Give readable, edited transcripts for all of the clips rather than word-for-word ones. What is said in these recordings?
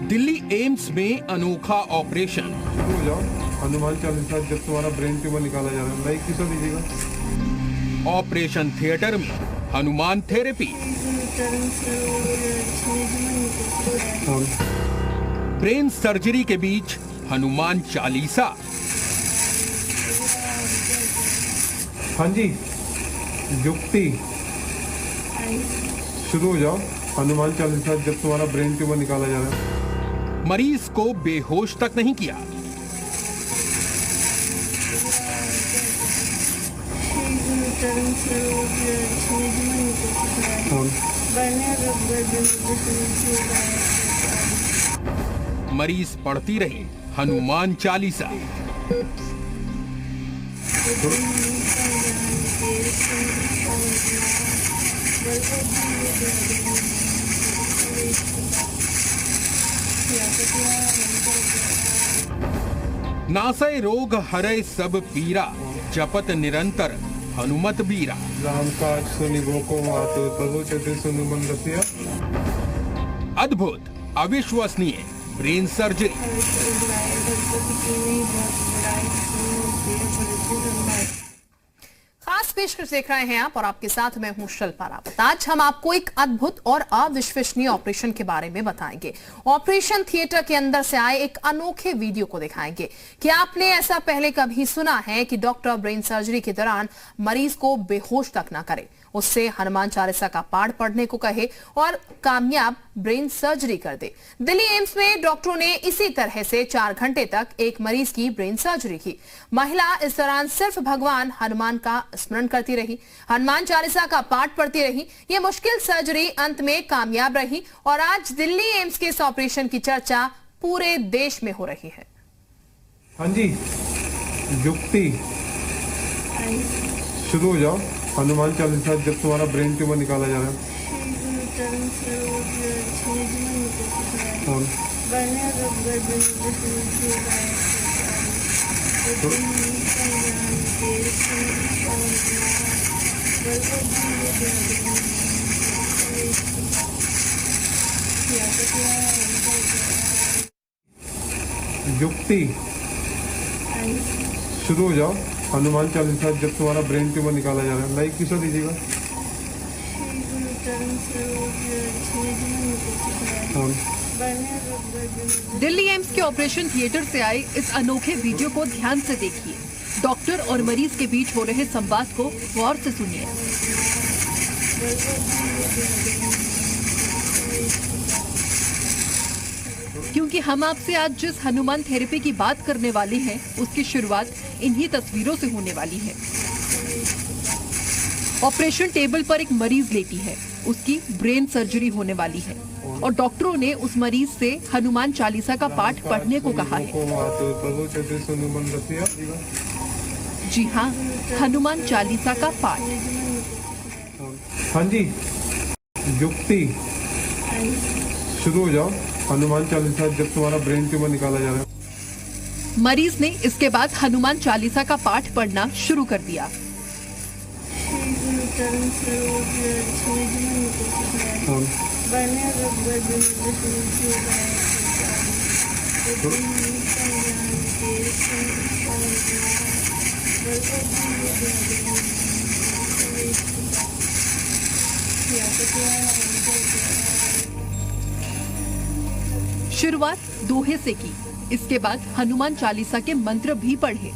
Delhi AIIMS में अनोखा operation. हो जाओ, हनुमान चालीसा जब तुम्हारा ब्रेन ट्यूमर निकाला जा रहा है, लाइक किसा दीजिएगा। ऑपरेशन थिएटर में हनुमान थेरेपी। ब्रेन सर्जरी के बीच हनुमान चालीसा। हाँ जी, युक्ति शुरू हो जाओ, हनुमान चालीसा जब तुम्हारा ब्रेन ट्यूमर निकाला जा रहा है। मरीज को बेहोश तक नहीं किया। मरीज पढ़ती रही हनुमान चालीसा। नासय रोग हरय सब पीरा, जपत निरंतर हनुमत बीरा। राम काज सुनिबो को मातु प्रभु चतुर सुनुमन रसिया। अद्भुत अविश्वसनीय ब्रेन सर्जरी। खास पेशकश देख रहे हैं आप और आपके साथ मैं हूं शिल्पा रावत। आज हम आपको एक अद्भुत और अविश्वसनीय ऑपरेशन के बारे में बताएंगे। ऑपरेशन थिएटर के अंदर से आए एक अनोखे वीडियो को दिखाएंगे कि आपने ऐसा पहले कभी सुना है कि डॉक्टर ब्रेन सर्जरी के दौरान मरीज को बेहोश तक ना करे, उससे हनुमान चालीसा का पाठ पढ़ने को कहे और कामयाब ब्रेन सर्जरी कर दे। दिल्ली एम्स में डॉक्टरों ने इसी तरह से 4 घंटे तक एक मरीज की ब्रेन सर्जरी की। महिला इस दौरान सिर्फ भगवान हनुमान का स्मरण करती रही, हनुमान चालीसा का पाठ पढ़ती रही। ये मुश्किल सर्जरी अंत में कामयाब रही और आज दिल्ली एम्स के इस ऑपरेशन की चर्चा पूरे देश में हो रही है। हाँ जी, युक्ति शुरू हो जाओ, हनुमान चालीसा जब तुम्हारा ब्रेन ट्यूमर निकाला जा रहा है। युक्ति शुरू हो जाओ, हनुमान चालीसा जब तुम्हारा ब्रेन ट्यूमर निकाला जा रहा है, लाइक किसा दीजिएगा। दिल्ली एम्स के ऑपरेशन थिएटर से आए इस अनोखे वीडियो को ध्यान से देखिए। डॉक्टर और मरीज के बीच हो रहे संवाद को गौर से सुनिए। क्योंकि हम आपसे आज जिस हनुमान थेरेपी की बात करने वाले हैं, उसकी शुरुआत इन्हीं तस्वीरों से होने वाली है। ऑपरेशन टेबल पर एक मरीज लेटी है, उसकी ब्रेन सर्जरी होने वाली है और डॉक्टरों ने उस मरीज से हनुमान चालीसा का पाठ पढ़ने को कहा है। जी हाँ, हनुमान चालीसा का पाठ। हाँ जी, युक्ति शुरू हो जाओ, हनुमान चालीसा जब तुम्हारा ब्रेन ट्यूमर निकाला जा रहा है। मरीज ने इसके बाद हनुमान चालीसा का पाठ पढ़ना शुरू कर दिया। शुरुआत दोहे से की, इसके बाद हनुमान चालीसा के मंत्र भी पढ़े।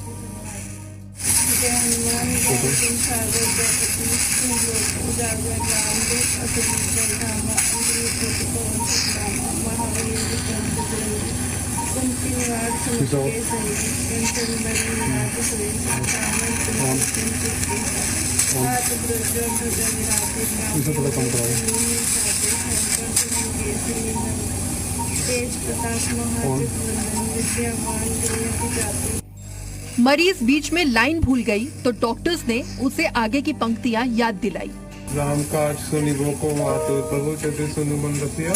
मरीज बीच में लाइन भूल गई तो डॉक्टर्स ने उसे आगे की पंक्तियां याद दिलाई। राम काज सुनिबो को मातु प्रभु चतुर सुनुमन रसिया।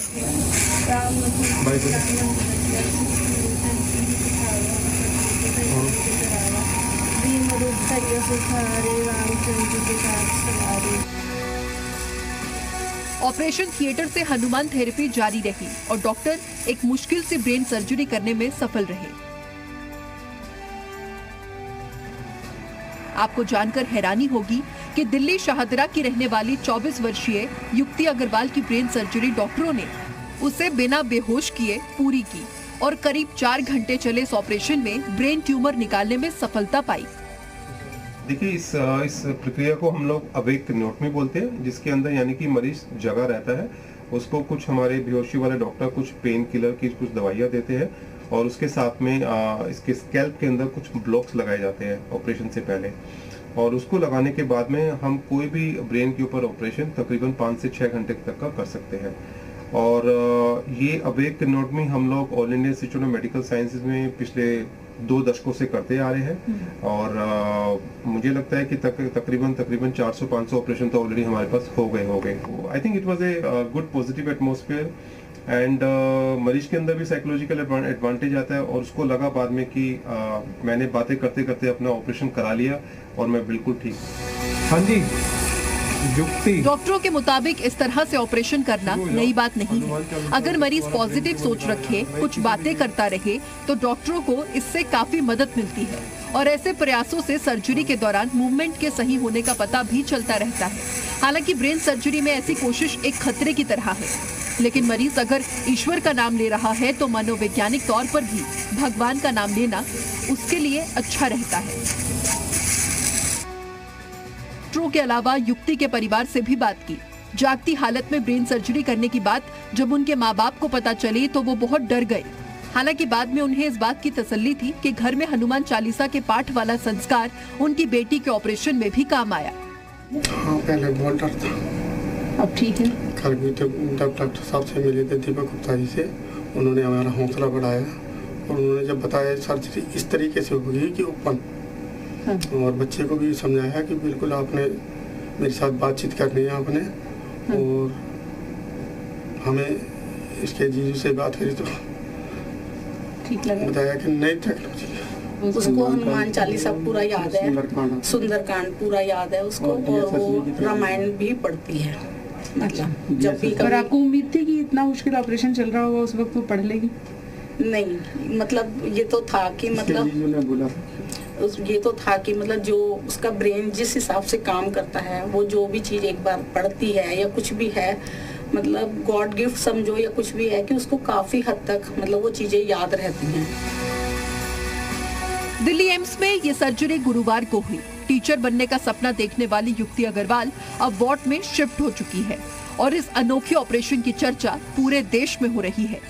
ऑपरेशन थिएटर से हनुमान थेरेपी जारी रही और डॉक्टर एक मुश्किल से ब्रेन सर्जरी करने में सफल रहे। आपको जानकर हैरानी होगी कि दिल्ली शाहदरा की रहने वाली 24 वर्षीय युक्ति अग्रवाल की ब्रेन सर्जरी डॉक्टरों ने उसे बिना बेहोश किए पूरी की और करीब 4 घंटे चले इस ऑपरेशन में ब्रेन ट्यूमर निकालने में सफलता पाई। देखिए, इस प्रक्रिया को हम लोग अवेक न्यूरोटमी बोलते हैं, जिसके अंदर यानी कि मरीज जगा रहता है। उसको कुछ हमारे बेहोशी वाले डॉक्टर कुछ पेन किलर की कुछ दवाइयाँ देते हैं और उसके साथ में इसके स्कैल्प के अंदर कुछ ब्लॉक्स लगाए जाते हैं ऑपरेशन से पहले, और उसको लगाने के बाद में हम कोई भी ब्रेन के ऊपर ऑपरेशन तकरीबन 5 से 6 घंटे तक का कर सकते हैं। और ये अवेक न्यूरोटमी हम लोग all India institute of medical sciences में पिछले 2 दशकों से करते आ रहे हैं और मुझे लगता है कि तकरीबन 400-500 ऑपरेशन तो ऑलरेडी हमारे पास हो गए। I think it was a good positive atmosphere and मरीज के अंदर भी साइकोलॉजिकल एडवांटेज आता है और उसको लगा बाद में कि मैंने बातें करते करते अपना ऑपरेशन करा लिया और मैं बिल्कुल ठीक। हाँ जी, युक्ति। डॉक्टरों के मुताबिक इस तरह से ऑपरेशन करना नई बात नहीं है। अगर मरीज पॉजिटिव सोच रखे, कुछ बातें करता रहे, तो डॉक्टरों को इससे काफी मदद मिलती है और ऐसे प्रयासों से सर्जरी के दौरान मूवमेंट के सही होने का पता भी चलता रहता है। हालांकि ब्रेन सर्जरी में ऐसी कोशिश एक खतरे की तरह है, लेकिन मरीज अगर ईश्वर का नाम ले रहा है तो मनोवैज्ञानिक तौर पर भी भगवान का नाम लेना उसके लिए अच्छा रहता है। डॉक्टरों के अलावा युक्ति के परिवार से भी बात की। जागती हालत में ब्रेन सर्जरी करने की बात जब उनके माँ बाप को पता चली तो वो बहुत डर गए। हालांकि बाद में उन्हें इस बात की तसल्ली थी कि घर में हनुमान चालीसा के पाठ वाला संस्कार उनकी बेटी के ऑपरेशन में भी काम आया। हाँ, पहले बहुत डर था, अब ठीक है। कल भी जब डॉक्टर साहब से मिले थे, दीपक गुप्ता जी से, उन्होंने हमारा हौसला बढ़ाया और उन्होंने जब बताया सर्जरी इस तरीके से होगी कि ओपन, और बच्चे को भी समझाया कि बिल्कुल आपने मेरे साथ बातचीत करनी है आपने, और हमें इसके जीजू से बात करी तो ठीक लगा, बताया कि नई टेक्नोलॉजी। उसको हनुमान चालीसा पूरा याद है, सुंदरकांड पूरा याद है उसको, और वो रामायण भी पढ़ती है। मतलब जब भी और आपको उम्मीद थी कि इतना मुश्किल ऑपरेशन चल रहा होगा उस वक्त वो पढ़ लेगी? नहीं, मतलब ये तो था कि मतलब ये तो था कि मतलब जो उसका ब्रेन जिस हिसाब से काम करता है, वो जो भी चीज एक बार पढ़ती है या कुछ भी है, मतलब गॉड गिफ्ट समझो या कुछ भी है, कि उसको काफी हद तक मतलब वो चीजें याद रहती हैं। दिल्ली एम्स में ये सर्जरी गुरुवार को हुई। टीचर बनने का सपना देखने वाली युक्ति अग्रवाल अब वार्ड में शिफ्ट हो चुकी है और इस अनोखे ऑपरेशन की चर्चा पूरे देश में हो रही है।